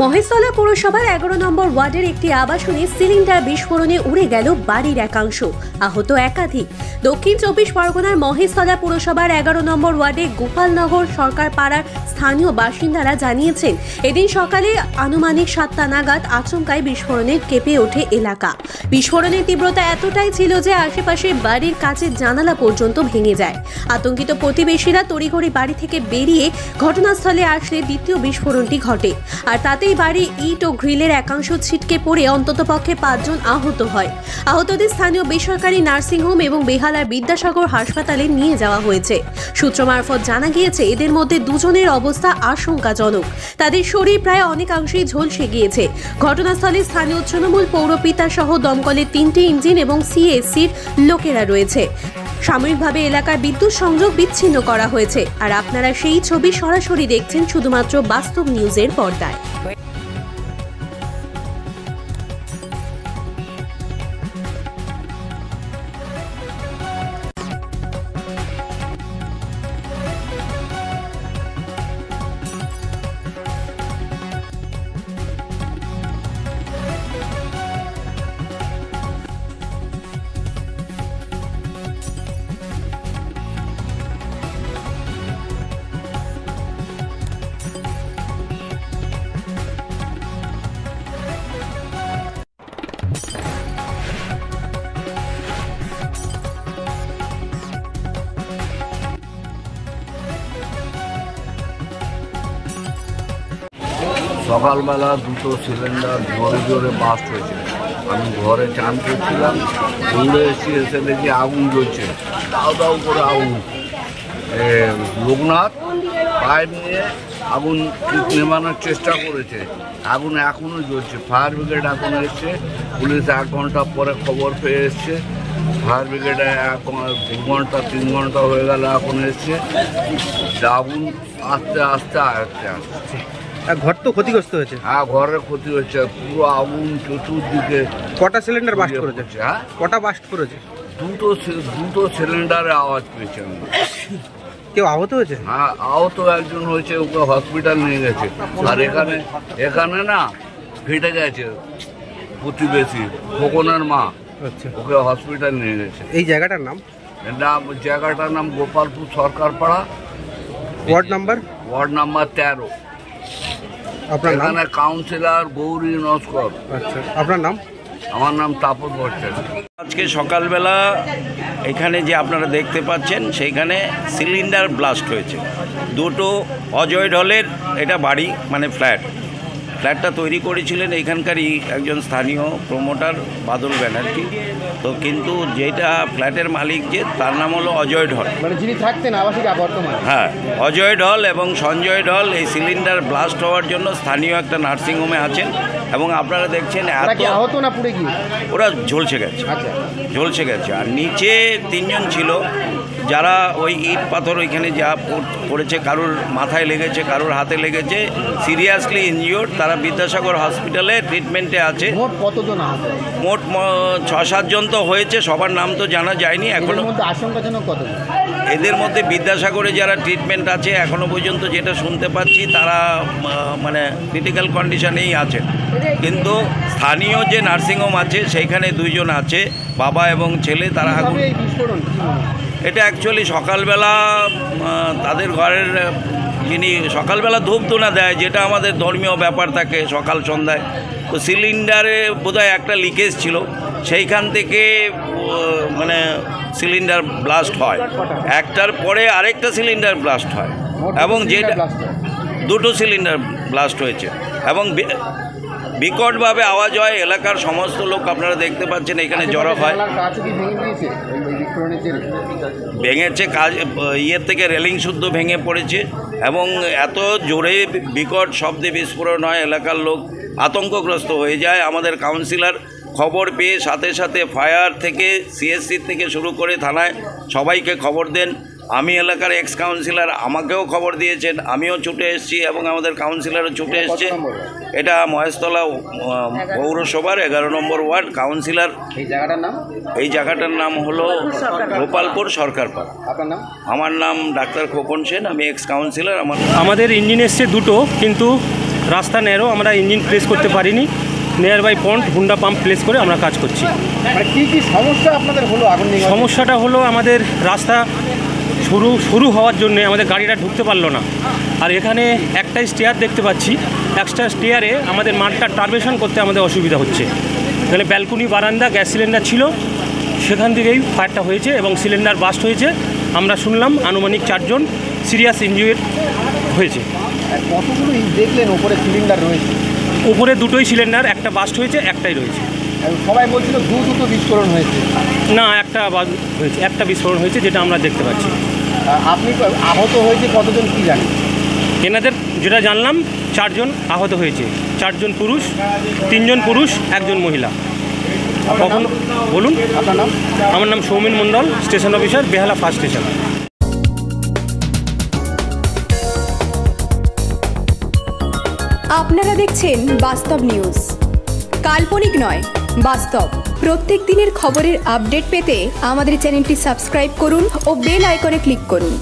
মহেশতলা পৌরসভার 11 নম্বর ওয়ার্ডের একটি আবাসনে সিলিন্ডার বিস্ফোরণে উড়ে গেল বাড়ির একাংশ, আহত একাধিক। দক্ষিণ 24 পরগনার মহেশতলা পৌরসভার 11 নম্বর ওয়ার্ডে গোপালনগর সরকার পাড়ার স্থানীয় বাসিন্দারা জানিয়েছেন, এদিন সকালে আনুমানিক 7টা নাগাদ আচমকায় বিস্ফোরণে কেঁপে ওঠে এলাকা। বিস্ফোরণের তীব্রতা এতটাই ছিল যে আশেপাশে বাড়ির কাচের জানালা পর্যন্ত ভেঙে যায়। আতঙ্কিত প্রতিবেশীরা তড়িঘড়ি বাড়ি থেকে বেরিয়ে ঘটনাস্থলে আসলে দ্বিতীয় বিস্ফোরণটি ঘটে, আর তাতেই বাড়ির ইট ও গ্রিলের একাংশ ছিটকে পড়ে অন্ততপক্ষে 5 জন আহত হয়। আহতদের স্থানীয় বেসরকারি নার্সিংহোম এবং বেহালার বিদ্যাসাগর হাসপাতালে নিয়ে যাওয়া হয়েছে। সূত্র মারফত জানা গিয়েছে, এদের মধ্যে 2 জনের অবস্থা আশঙ্কাজনক। তাদের শরীর প্রায় অনেকাংশেই ঝলসে গিয়েছে। ঘটনাস্থলে স্থানীয় তৃণমূল পৌরপিতা সহ দমকলের 3টি ইঞ্জিন এবং সিএসসির লোকেরা রয়েছে। সাময়িকভাবে এলাকার বিদ্যুৎ সংযোগ বিচ্ছিন্ন করা হয়েছে। আর আপনারা সেই ছবি সরাসরি দেখছেন শুধুমাত্র বাস্তব নিউজের পর্দায়। সকালবেলা 2টো সিলিন্ডার জোরে জোরে বাস্ট হয়েছে। আমি ঘরে চান করছিলাম, দৌড়ে এসে দেখি আগুন জ্বলছে, দাও দাও করে আগুন। লোকনাথ পাইপ নিয়ে আগুন নেমানোর চেষ্টা করেছে, আগুন এখনও জ্বলছে। ফায়ার ব্রিগেড এখন এসছে, পুলিশ 1 ঘন্টা পরে খবর পেয়ে এসছে। ফায়ার ব্রিগেডে 2 ঘন্টা 3 ঘন্টা হয়ে গেল, এখন এসছে। আগুন আস্তে আস্তে আসছে। ঘর তো ক্ষতিগ্রস্ত হয়েছে। হ্যাঁ, ঘরের ক্ষতি হচ্ছে, পুরো আগুন চতুর্দিকে। কটা সিলিন্ডার বাস্ট করেছে? হ্যাঁ, কটা বাস্ট করেছে? দুটো সিলিন্ডারে আওয়াজ পেয়েছে। কেউ আহত হয়েছে? হ্যাঁ, আহত একজন হয়েছে, ওকে হসপিটাল নিয়ে গেছে। আর এখানে না ফেটে গেছে প্রতিবেশী খোকনের মা। আচ্ছা, ওকে হসপিটাল নিয়ে গেছে। এই জায়গাটার নাম? জায়গাটার নাম গোপালপুর সরকার পাড়া, ওয়ার্ড নাম্বার 13। আপনার নাম? এখানে কাউন্সিলর গৌরী নস্কর। আচ্ছা, আপনার নাম? আমার নাম তাপস ভট্টাচার্য। আজকে সকালবেলা এখানে যে আপনারা দেখতে পাচ্ছেন, সেইখানে সিলিন্ডার ব্লাস্ট হয়েছে। 2টো অজয় ঢলের, এটা বাড়ি মানে ফ্ল্যাটটা তৈরি করেছিলেন এখানকারই একজন স্থানীয় প্রমোটার বাদল ব্যানার্জি। তো কিন্তু যেটা ফ্ল্যাটের মালিক যে, তার নাম হলো অজয় ঢল, মানে যিনি থাকতেন আবাসিক বর্তমানে। হ্যাঁ, অজয় ঢল এবং সঞ্জয় ঢল এই সিলিন্ডার ব্লাস্ট হওয়ার জন্য স্থানীয় একটা নার্সিংহোমে আছেন। এবং আপনারা দেখছেন আহত না পুড়ে গিয়ে ওরা ঝলসে গেছে। আর নিচে 3 জন ছিল, যারা ওই ইট পাথর ওইখানে যা পড়েছে, কারুর মাথায় লেগেছে, কারুর হাতে লেগেছে, সিরিয়াসলি ইনজিওর্ড। তারা বিদ্যাসাগর হসপিটালে ট্রিটমেন্টে আছে। মোট কতজন আহত? মোট 6-7 জন তো হয়েছে, সবার নাম তো জানা যায়নি এখনো। আশঙ্কাজনক কতজন? এদের মধ্যে বিদ্যাসাগরে যারা ট্রিটমেন্ট আছে এখনো পর্যন্ত যেটা শুনতে পাচ্ছি, তারা মানে ক্রিটিক্যাল কন্ডিশনেই আছেন। কিন্তু স্থানীয় যে নার্সিংহোম আছে সেইখানে 2 জন আছে, বাবা এবং ছেলে। তারা আগুন, এটা অ্যাকচুয়ালি সকালবেলা তাদের ঘরের যিনি সকালবেলা ধূপধুনা দেয়, যেটা আমাদের ধর্মীয় ব্যাপার থাকে সকাল সন্ধ্যায়, তো সিলিন্ডারে বোধহয় একটা লিকেজ ছিল, সেইখান থেকে মানে সিলিন্ডার ব্লাস্ট হয়। একটার পরে আরেকটা সিলিন্ডার ব্লাস্ট হয়, এবং যেটা 2টো সিলিন্ডার ব্লাস্ট হয়েছে এবং বিকটভাবে আওয়াজ হয়। এলাকার সমস্ত লোক আপনারা দেখতে পাচ্ছেন এখানে জড়ো হয়। ভেঙেছে, ইয়ের থেকে রেলিং শুদ্ধ ভেঙে পড়েছে, এবং এত জোরে বিকট শব্দে বিস্ফোরণ হয়, এলাকার লোক আতঙ্কগ্রস্ত হয়ে যায়। আমাদের কাউন্সিলর খবর পেয়ে সাথে সাথে ফায়ার থেকে, সিএসসি থেকে শুরু করে থানায় সবাইকে খবর দেন। আমি এলাকার এক্স কাউন্সিলর, আমাকেও খবর দিয়েছেন, আমিও ছুটে এসেছি এবং আমাদের কাউন্সিলরও ছুটে এসছে। এটা মহেশতলা পৌরসভার 11 নম্বর ওয়ার্ড। কাউন্সিলর এই জায়গাটার নাম হলো গোপালপুর সরকার পাড়া। আমার নাম ডাক্তার খোকন সেন, আমি এক্স কাউন্সিলর। আমাদের ইঞ্জিন এসছে 2টো, কিন্তু রাস্তা ন্যারো, আমরা ইঞ্জিন প্লেস করতে পারিনি। Nearby point Honda pump place করে আমরা কাজ করছি। মানে কি কি সমস্যা আপনাদের হলো আগুন নিয়ে? সমস্যাটা হলো আমাদের রাস্তা শুরু হওয়ার জন্য আমাদের গাড়িটা ঢুকতে পারলো না। আর এখানে একটাই স্টেয়ার দেখতে পাচ্ছি, একটা স্টেয়ারে আমাদের মাঠটা টারবেশন করতে আমাদের অসুবিধা হচ্ছে। এখানে ব্যালকনি বারান্দা গ্যাস সিলিন্ডার ছিল, সেখান থেকেই ফায়ারটা হয়েছে এবং সিলিন্ডার বাস্ট হয়েছে। আমরা শুনলাম আনুমানিক 4 জন সিরিয়াস ইনজুরি হয়েছে। কতগুলো দেখলেন ওপরে সিলিন্ডার রয়েছে? উপরে দুটোই সিলিন্ডার, একটা বাস্ট হয়েছে, একটাই রয়েছে। সবাই বলছিল দুটো বিস্ফোরণ হয়েছে। না, একটা বিস্ফোরণ হয়েছে যেটা আমরা দেখতে পাচ্ছি। আপনি আহত হয়েছে কতজন কি জানেন? এনাদের যেটা জানলাম 4 জন আহত হয়েছে, 4 জন পুরুষ, 3 জন পুরুষ, 1 জন মহিলা। কখন বলুন? আপনার নাম? আমার নাম সৌমেন মণ্ডল, স্টেশন অফিসার, বেহালা ফার্স্ট স্টেশন। আপনারা দেখছেন বাস্তব নিউজ, কাল্পনিক নয় বাস্তব। প্রত্যেক দিনের খবরের আপডেট পেতে আমাদের চ্যানেলটি সাবস্ক্রাইব করুন ও বেল আইকনে ক্লিক করুন।